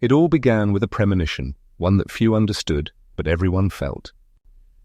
It all began with a premonition, one that few understood, but everyone felt.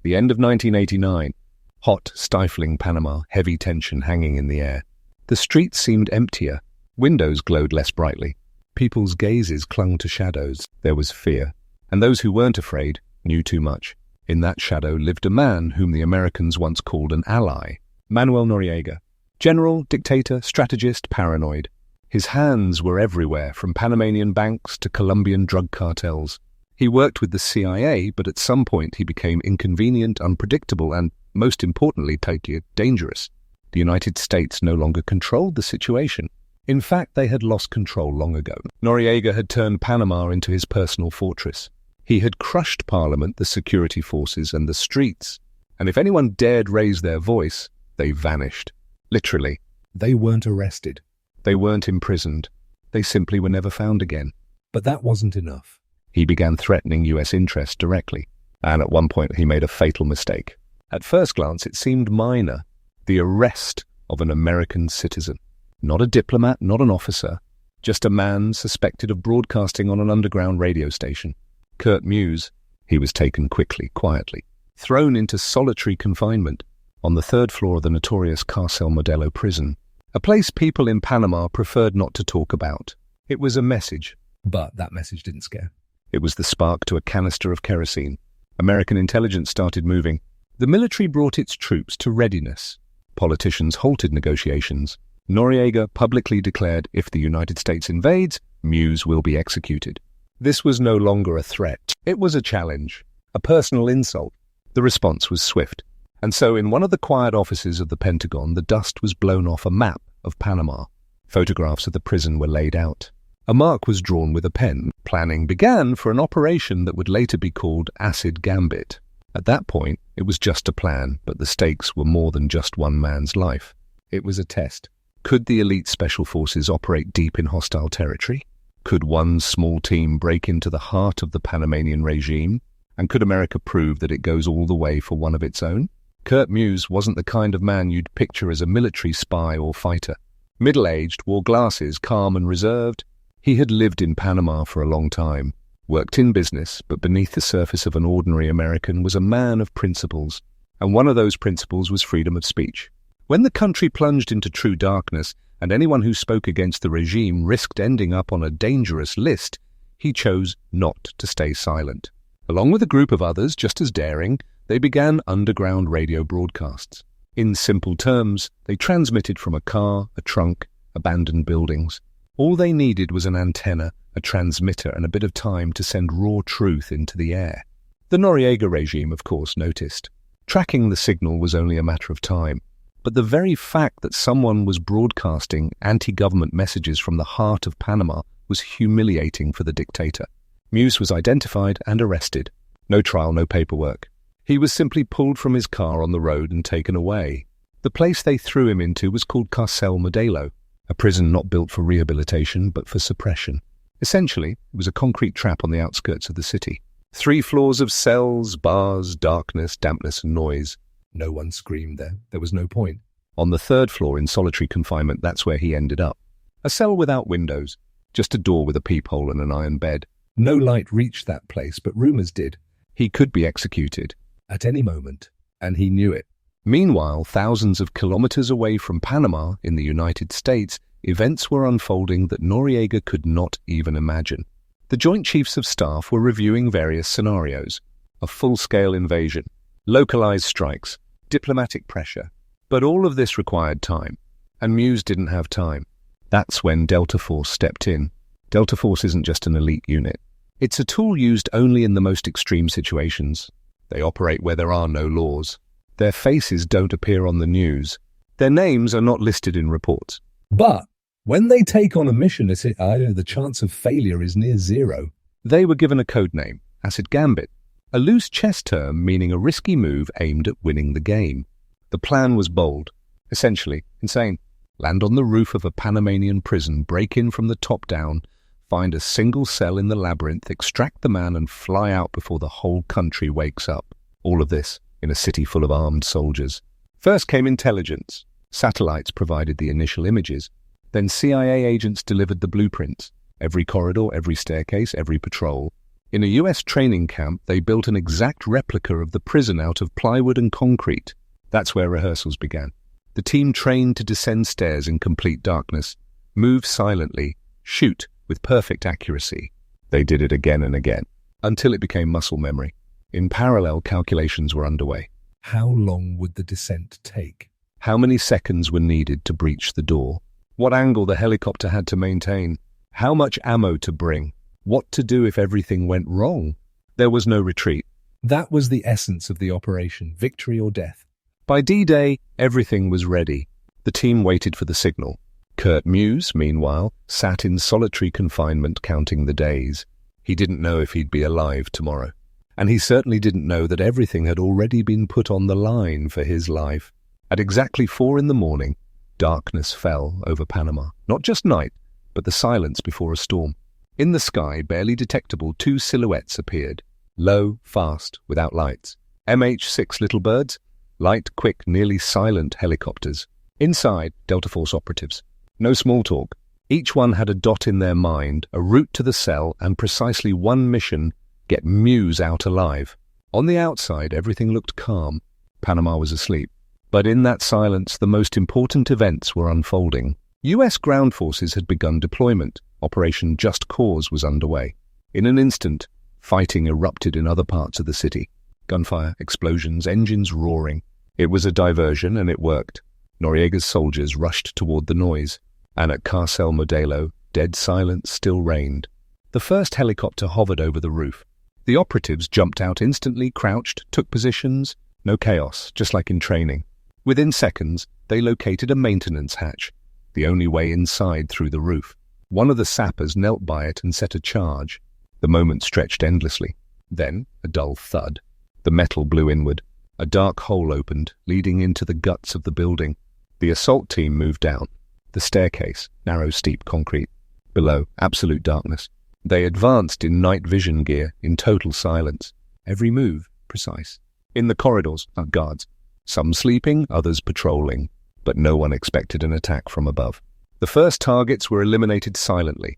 The end of 1989. Hot, stifling Panama, heavy tension hanging in the air. The streets seemed emptier. Windows glowed less brightly. People's gazes clung to shadows. There was fear. And those who weren't afraid knew too much. In that shadow lived a man whom the Americans once called an ally. Manuel Noriega. General, dictator, strategist, paranoid. His hands were everywhere, from Panamanian banks to Colombian drug cartels. He worked with the CIA, but at some point he became inconvenient, unpredictable, and, most importantly, totally dangerous. The United States no longer controlled the situation. In fact, they had lost control long ago. Noriega had turned Panama into his personal fortress. He had crushed Parliament, the security forces, and the streets. And if anyone dared raise their voice, they vanished. Literally. They weren't arrested. They weren't imprisoned. They simply were never found again. But that wasn't enough. He began threatening US interests directly. And at one point he made a fatal mistake. At first glance it seemed minor. The arrest of an American citizen. Not a diplomat, not an officer. Just a man suspected of broadcasting on an underground radio station. Kurt Muse. He was taken quickly, quietly. Thrown into solitary confinement on the third floor of the notorious Cárcel Modelo prison. A place people in Panama preferred not to talk about. It was a message. But that message didn't scare. It was the spark to a canister of kerosene. American intelligence started moving. The military brought its troops to readiness. Politicians halted negotiations. Noriega publicly declared, if the United States invades, Muse will be executed. This was no longer a threat. It was a challenge, a personal insult. The response was swift. And so in one of the quiet offices of the Pentagon, the dust was blown off a map of Panama. Photographs of the prison were laid out. A mark was drawn with a pen. Planning began for an operation that would later be called Acid Gambit. At that point, it was just a plan, but the stakes were more than just one man's life. It was a test. Could the elite special forces operate deep in hostile territory? Could one small team break into the heart of the Panamanian regime? And could America prove that it goes all the way for one of its own? Kurt Muse wasn't the kind of man you'd picture as a military spy or fighter. Middle-aged, wore glasses, calm and reserved. He had lived in Panama for a long time, worked in business, but beneath the surface of an ordinary American was a man of principles. And one of those principles was freedom of speech. When the country plunged into true darkness, and anyone who spoke against the regime risked ending up on a dangerous list, he chose not to stay silent. Along with a group of others just as daring, they began underground radio broadcasts. In simple terms, they transmitted from a car, a trunk, abandoned buildings. All they needed was an antenna, a transmitter, and a bit of time to send raw truth into the air. The Noriega regime, of course, noticed. Tracking the signal was only a matter of time. But the very fact that someone was broadcasting anti-government messages from the heart of Panama was humiliating for the dictator. Muse was identified and arrested. No trial, no paperwork. He was simply pulled from his car on the road and taken away. The place they threw him into was called Cárcel Modelo, a prison not built for rehabilitation but for suppression. Essentially, it was a concrete trap on the outskirts of the city. 3 floors of cells, bars, darkness, dampness and noise. No one screamed there. There was no point. On the 3rd floor in solitary confinement, that's where he ended up. A cell without windows, just a door with a peephole and an iron bed. No light reached that place, but rumors did. He could be executed at any moment, and he knew it. Meanwhile, thousands of kilometers away from Panama, in the United States, events were unfolding that Noriega could not even imagine. The Joint Chiefs of Staff were reviewing various scenarios. A full-scale invasion, localized strikes, diplomatic pressure. But all of this required time, and Muse didn't have time. That's when Delta Force stepped in. Delta Force isn't just an elite unit. It's a tool used only in the most extreme situations. They operate where there are no laws. Their faces don't appear on the news. Their names are not listed in reports. But when they take on a mission, the chance of failure is near zero. They were given a code name, Acid Gambit, a loose chess term meaning a risky move aimed at winning the game. The plan was bold, essentially insane. Land on the roof of a Panamanian prison, break in from the top down, find a single cell in the labyrinth, extract the man and fly out before the whole country wakes up. All of this in a city full of armed soldiers. First came intelligence. Satellites provided the initial images. Then CIA agents delivered the blueprints. Every corridor, every staircase, every patrol. In a US training camp, they built an exact replica of the prison out of plywood and concrete. That's where rehearsals began. The team trained to descend stairs in complete darkness, move silently, shoot with perfect accuracy. They did it again and again, until it became muscle memory. In parallel, calculations were underway. How long would the descent take? How many seconds were needed to breach the door? What angle the helicopter had to maintain? How much ammo to bring? What to do if everything went wrong? There was no retreat. That was the essence of the operation, victory or death. By D-Day, everything was ready. The team waited for the signal. Kurt Muse, meanwhile, sat in solitary confinement counting the days. He didn't know if he'd be alive tomorrow. And he certainly didn't know that everything had already been put on the line for his life. At exactly 4 a.m, darkness fell over Panama. Not just night, but the silence before a storm. In the sky, barely detectable, 2 silhouettes appeared. Low, fast, without lights. MH-6 little birds, light, quick, nearly silent helicopters. Inside, Delta Force operatives. No small talk. Each one had a dot in their mind, a route to the cell, and precisely one mission: get Muse out alive. On the outside, everything looked calm. Panama was asleep. But in that silence, the most important events were unfolding. US ground forces had begun deployment. Operation Just Cause was underway. In an instant, fighting erupted in other parts of the city. Gunfire, explosions, engines roaring. It was a diversion, and it worked. Noriega's soldiers rushed toward the noise, and at Carcel Modelo, dead silence still reigned. The first helicopter hovered over the roof. The operatives jumped out instantly, crouched, took positions. No chaos, just like in training. Within seconds, they located a maintenance hatch, the only way inside through the roof. One of the sappers knelt by it and set a charge. The moment stretched endlessly. Then, a dull thud. The metal blew inward. A dark hole opened, leading into the guts of the building. The assault team moved down. The staircase, narrow, steep concrete. Below, absolute darkness. They advanced in night vision gear, in total silence. Every move, precise. In the corridors, guards. Some sleeping, others patrolling. But no one expected an attack from above. The first targets were eliminated silently.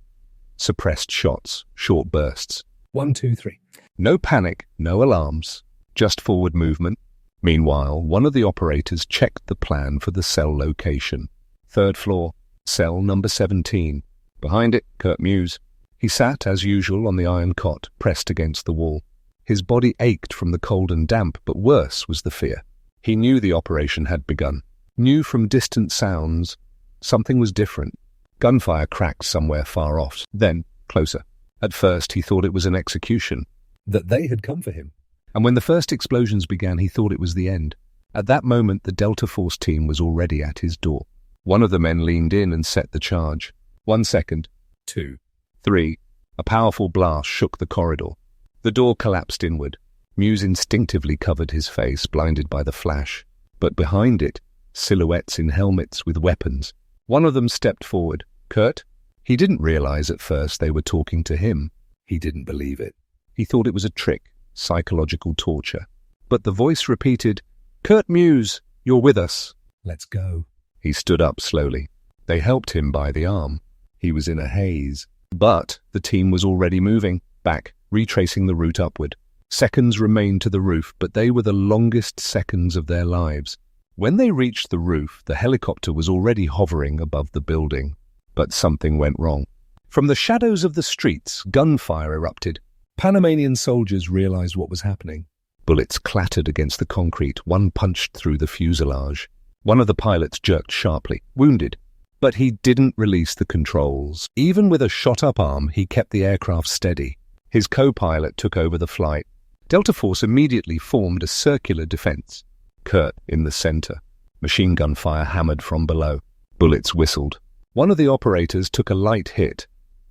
Suppressed shots, short bursts. 1, 2, 3. No panic, no alarms. Just forward movement. Meanwhile, one of the operators checked the plan for the cell location. 3rd floor, cell number 17. Behind it, Kurt Muse. He sat, as usual, on the iron cot, pressed against the wall. His body ached from the cold and damp, but worse was the fear. He knew the operation had begun. Knew from distant sounds something was different. Gunfire cracked somewhere far off, then closer. At first, he thought it was an execution, that they had come for him. And when the first explosions began, he thought it was the end. At that moment, the Delta Force team was already at his door. One of the men leaned in and set the charge. 1 second. 2. 3. A powerful blast shook the corridor. The door collapsed inward. Muse instinctively covered his face, blinded by the flash. But behind it, silhouettes in helmets with weapons. One of them stepped forward. Kurt? He didn't realize at first they were talking to him. He didn't believe it. He thought it was a trick, psychological torture. But the voice repeated, "Kurt Muse, you're with us. Let's go." He stood up slowly. They helped him by the arm. He was in a haze. But the team was already moving, back, retracing the route upward. Seconds remained to the roof, but they were the longest seconds of their lives. When they reached the roof, the helicopter was already hovering above the building. But something went wrong. From the shadows of the streets, gunfire erupted. Panamanian soldiers realized what was happening. Bullets clattered against the concrete. One punched through the fuselage. One of the pilots jerked sharply, wounded. But he didn't release the controls. Even with a shot-up arm, he kept the aircraft steady. His co-pilot took over the flight. Delta Force immediately formed a circular defense. Kurt in the center. Machine gun fire hammered from below. Bullets whistled. One of the operators took a light hit.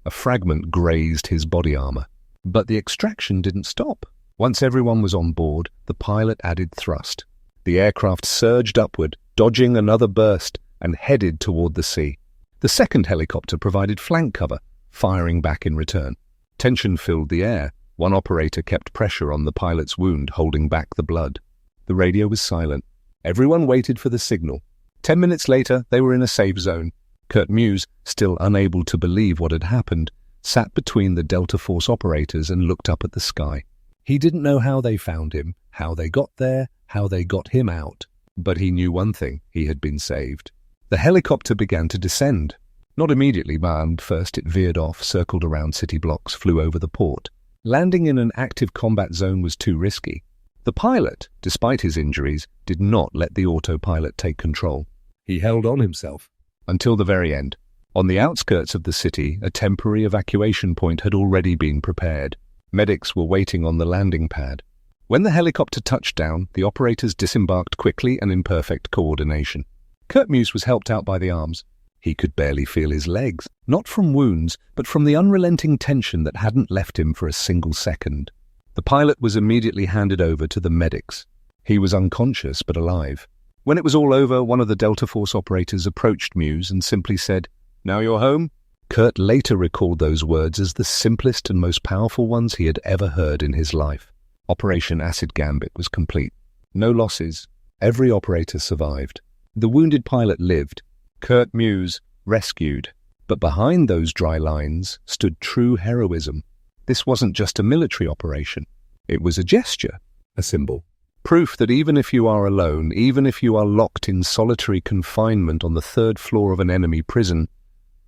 A fragment grazed his body armor. But the extraction didn't stop. Once everyone was on board, the pilot added thrust. The aircraft surged upward, dodging another burst, and headed toward the sea. The second helicopter provided flank cover, firing back in return. Tension filled the air. One operator kept pressure on the pilot's wound, holding back the blood. The radio was silent. Everyone waited for the signal. 10 minutes later, they were in a safe zone. Kurt Muse, still unable to believe what had happened, sat between the Delta Force operators and looked up at the sky. He didn't know how they found him, how they got there, how they got him out. But he knew one thing: he had been saved. The helicopter began to descend. Not immediately, but first it veered off, circled around city blocks, flew over the port. Landing in an active combat zone was too risky. The pilot, despite his injuries, did not let the autopilot take control. He held on himself until the very end. On the outskirts of the city, a temporary evacuation point had already been prepared. Medics were waiting on the landing pad. When the helicopter touched down, the operators disembarked quickly and in perfect coordination. Kurt Muse was helped out by the arms. He could barely feel his legs, not from wounds, but from the unrelenting tension that hadn't left him for a single second. The pilot was immediately handed over to the medics. He was unconscious but alive. When it was all over, one of the Delta Force operators approached Muse and simply said, "Now you're home?" Kurt later recalled those words as the simplest and most powerful ones he had ever heard in his life. Operation Acid Gambit was complete. No losses. Every operator survived. The wounded pilot lived. Kurt Muse rescued. But behind those dry lines stood true heroism. This wasn't just a military operation. It was a gesture, a symbol. Proof that even if you are alone, even if you are locked in solitary confinement on the 3rd floor of an enemy prison,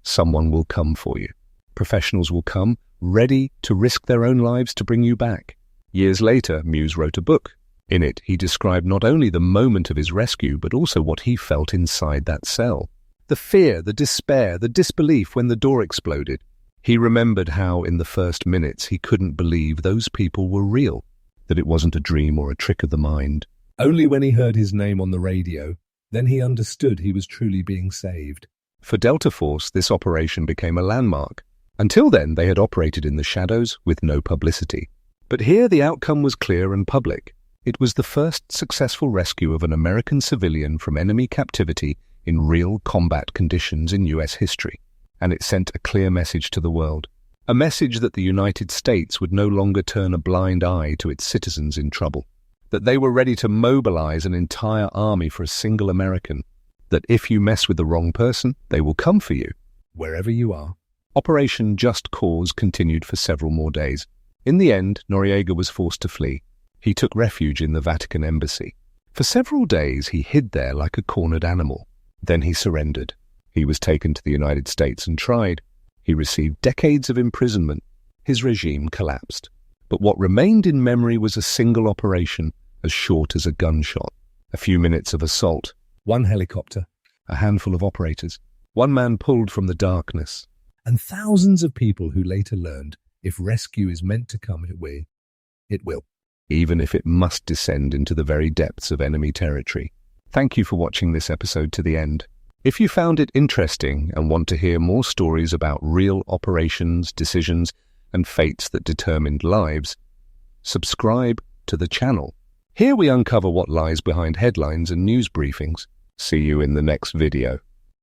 someone will come for you. Professionals will come, ready to risk their own lives to bring you back. Years later, Muse wrote a book. In it, he described not only the moment of his rescue, but also what he felt inside that cell. The fear, the despair, the disbelief when the door exploded. He remembered how, in the first minutes, he couldn't believe those people were real, that it wasn't a dream or a trick of the mind. Only when he heard his name on the radio, then he understood he was truly being saved. For Delta Force, this operation became a landmark. Until then, they had operated in the shadows with no publicity. But here the outcome was clear and public. It was the first successful rescue of an American civilian from enemy captivity in real combat conditions in U.S. history. And it sent a clear message to the world. A message that the United States would no longer turn a blind eye to its citizens in trouble. That they were ready to mobilize an entire army for a single American. That if you mess with the wrong person, they will come for you, wherever you are. Operation Just Cause continued for several more days. In the end, Noriega was forced to flee. He took refuge in the Vatican embassy. For several days, he hid there like a cornered animal. Then he surrendered. He was taken to the United States and tried. He received decades of imprisonment. His regime collapsed. But what remained in memory was a single operation, as short as a gunshot. A few minutes of assault. One helicopter. A handful of operators. One man pulled from the darkness. And thousands of people who later learned, if rescue is meant to come, it will. Even if it must descend into the very depths of enemy territory. Thank you for watching this episode to the end. If you found it interesting and want to hear more stories about real operations, decisions, and fates that determined lives, subscribe to the channel. Here we uncover what lies behind headlines and news briefings. See you in the next video.